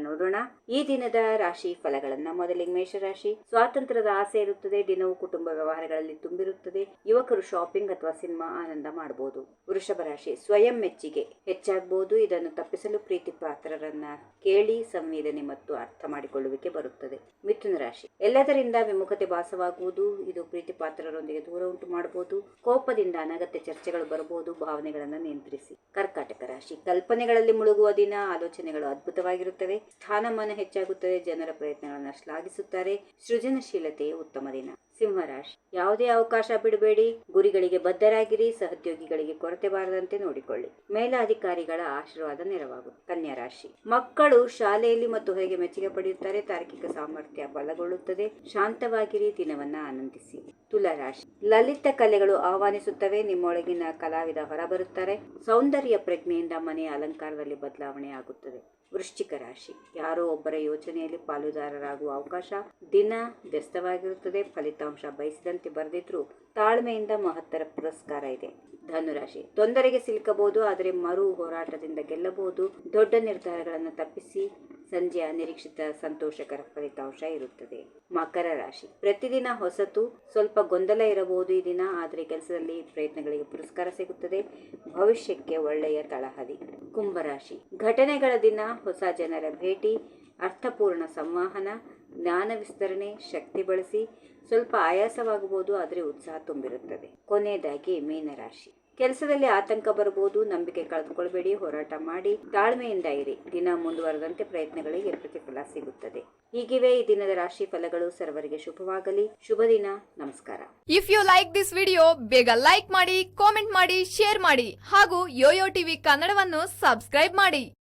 ನೋಡೋಣ. ಈ ದಿನದ ರಾಶಿ ಫಲಗಳನ್ನ. ಮೊದಲಿಗೆ ಮೇಷರಾಶಿ. ಸ್ವಾತಂತ್ರ್ಯದ ಆಸೆ ಇರುತ್ತದೆ. ದಿನವೂ ಕುಟುಂಬ ವ್ಯವಹಾರಗಳಲ್ಲಿ ತುಂಬಿರುತ್ತದೆ. ಯುವಕರು ಶಾಪಿಂಗ್ ಅಥವಾ ಸಿನಿಮಾ ಆನಂದ ಮಾಡಬಹುದು. ವೃಷಭ ರಾಶಿ. ಸ್ವಯಂ ಮೆಚ್ಚುಗೆ ಹೆಚ್ಚಾಗಬಹುದು. ಇದನ್ನು ತಪ್ಪಿಸಲು ಪ್ರೀತಿ ಪಾತ್ರರನ್ನ ಕೇಳಿ ಸಂವೇದನೆ ಮತ್ತು ಅರ್ಥ ಮಾಡಿಕೊಳ್ಳುವಿಕೆ ಬರುತ್ತದೆ. ಮಿಥುನ ರಾಶಿ. ಎಲ್ಲದರಿಂದ ವಿಮುಖತೆ ಭಾಸವಾಗುವುದು. ಇದು ಪ್ರೀತಿ ಪಾತ್ರರೊಂದಿಗೆ ದೂರ ಉಂಟು ಮಾಡಬಹುದು. ಕೋಪದಿಂದ ಅನಗತ್ಯ ಚರ್ಚೆಗಳು ಬರಬಹುದು. ಭಾವನೆಗಳನ್ನು ನಿಯಂತ್ರಿಸಿ. ಕರ್ಕಾಟಕ ರಾಶಿ. ಕಲ್ಪನೆಗಳಲ್ಲಿ ಮುಳುಗುವ ದಿನ. ಆಲೋಚನೆಗಳು ಅದ್ಭುತವಾಗಿರುತ್ತವೆ. ಸ್ಥಾನಮಾನ ಹೆಚ್ಚಾಗುತ್ತದೆ. ಜನರ ಪ್ರಯತ್ನಗಳನ್ನು ಶ್ಲಾಘಿಸುತ್ತಾರೆ. ಸೃಜನಶೀಲತೆಯೇ ಉತ್ತಮ ದಿನ. ಸಿಂಹರಾಶಿ. ಯಾವುದೇ ಅವಕಾಶ ಬಿಡಬೇಡಿ. ಗುರಿಗಳಿಗೆ ಬದ್ಧರಾಗಿರಿ. ಸಹೋದ್ಯೋಗಿಗಳಿಗೆ ಕೊರತೆ ಬಾರದಂತೆ ನೋಡಿಕೊಳ್ಳಿ. ಮೇಲಾಧಿಕಾರಿಗಳ ಆಶೀರ್ವಾದ ನೆರವಾಗುತ್ತದೆ. ಕನ್ಯಾ ರಾಶಿ. ಮಕ್ಕಳು ಶಾಲೆಯಲ್ಲಿ ಮತ್ತು ಹೊರಗೆ ಮೆಚ್ಚುಗೆ ಪಡೆಯುತ್ತಾರೆ. ತಾರ್ಕಿಕ ಸಾಮರ್ಥ್ಯ ಬಲಗೊಳ್ಳುತ್ತದೆ. ಶಾಂತವಾಗಿರಿ. ದಿನವನ್ನ ಆನಂದಿಸಿ. ತುಲಾ ರಾಶಿ. ಲಲಿತ ಕಲೆಗಳು ಆಹ್ವಾನಿಸುತ್ತವೆ. ನಿಮ್ಮೊಳಗಿನ ಕಲಾವಿದ ಹೊರಬರುತ್ತಾರೆ. ಸೌಂದರ್ಯ ಪ್ರಜ್ಞೆಯಿಂದ ಮನೆಯ ಅಲಂಕಾರದಲ್ಲಿ ಬದಲಾವಣೆ ಆಗುತ್ತದೆ. ವೃಶ್ಚಿಕ ರಾಶಿ. ಯಾರೋ ಒಬ್ಬರ ಯೋಚನೆಯಲ್ಲಿ ಪಾಲುದಾರರಾಗುವ ಅವಕಾಶ. ದಿನ ವ್ಯಸ್ತವಾಗಿರುತ್ತದೆ. ಫಲಿತಾಂಶ ಬಯಸಿದಂತೆ ಬರೆದಿದ್ರು ತಾಳ್ಮೆಯಿಂದ ಮಹತ್ತರ ಪುರಸ್ಕಾರ ಇದೆ. ಧನುರಾಶಿ. ತೊಂದರೆಗೆ ಸಿಲುಕಬಹುದು, ಆದರೆ ಮರು ಹೋರಾಟದಿಂದ ಗೆಲ್ಲಬಹುದು. ದೊಡ್ಡ ನಿರ್ಧಾರಗಳನ್ನು ತಪ್ಪಿಸಿ. ಸಂಜೆ ಅನಿರೀಕ್ಷಿತ ಸಂತೋಷಕರ ಫಲಿತಾಂಶ ಇರುತ್ತದೆ. ಮಕರ ರಾಶಿ. ಪ್ರತಿದಿನ ಹೊಸತು. ಸ್ವಲ್ಪ ಗೊಂದಲ ಇರಬಹುದು ಈ ದಿನ, ಆದರೆ ಕೆಲಸದಲ್ಲಿ ಪ್ರಯತ್ನಗಳಿಗೆ ಪುರಸ್ಕಾರ ಸಿಗುತ್ತದೆ. ಭವಿಷ್ಯಕ್ಕೆ ಒಳ್ಳೆಯ ತಳಹದಿ. ಕುಂಭರಾಶಿ. ಘಟನೆಗಳ ದಿನ. ಹೊಸ ಜನರ ಭೇಟಿ. ಅರ್ಥಪೂರ್ಣ ಸಂವಹನ. ಜ್ಞಾನ ವಿಸ್ತರಣೆ. ಶಕ್ತಿ ಬಳಸಿ. ಸ್ವಲ್ಪ ಆಯಾಸವಾಗಬಹುದು, ಆದರೆ ಉತ್ಸಾಹ ತುಂಬಿರುತ್ತದೆ. ಕೊನೆಯದಾಗಿ ಮೀನರಾಶಿ. ಕೆಲಸದಲ್ಲಿ ಆತಂಕ ಬರಬಹುದು. ನಂಬಿಕೆ ಕಳೆದುಕೊಳ್ಬೇಡಿ. ಹೋರಾಟ ಮಾಡಿ. ತಾಳ್ಮೆಯಿಂದ ಇರಿ. ದಿನ ಮುಂದುವರೆದಂತೆ ಪ್ರಯತ್ನಗಳಿಗೆ ಪ್ರತಿಫಲ ಸಿಗುತ್ತದೆ. ಹೀಗಿವೆ ಈ ದಿನದ ರಾಶಿ ಫಲಗಳು. ಸರ್ವರಿಗೆ ಶುಭವಾಗಲಿ. ಶುಭ ದಿನ. ನಮಸ್ಕಾರ. If you like this video, ಬೇಗ ಲೈಕ್ ಮಾಡಿ, ಕಾಮೆಂಟ್ ಮಾಡಿ, ಶೇರ್ ಮಾಡಿ ಹಾಗೂ ಯೋಯೋ ಟಿವಿ ಕನ್ನಡವನ್ನು ಸಬ್ಸ್ಕ್ರೈಬ್ ಮಾಡಿ.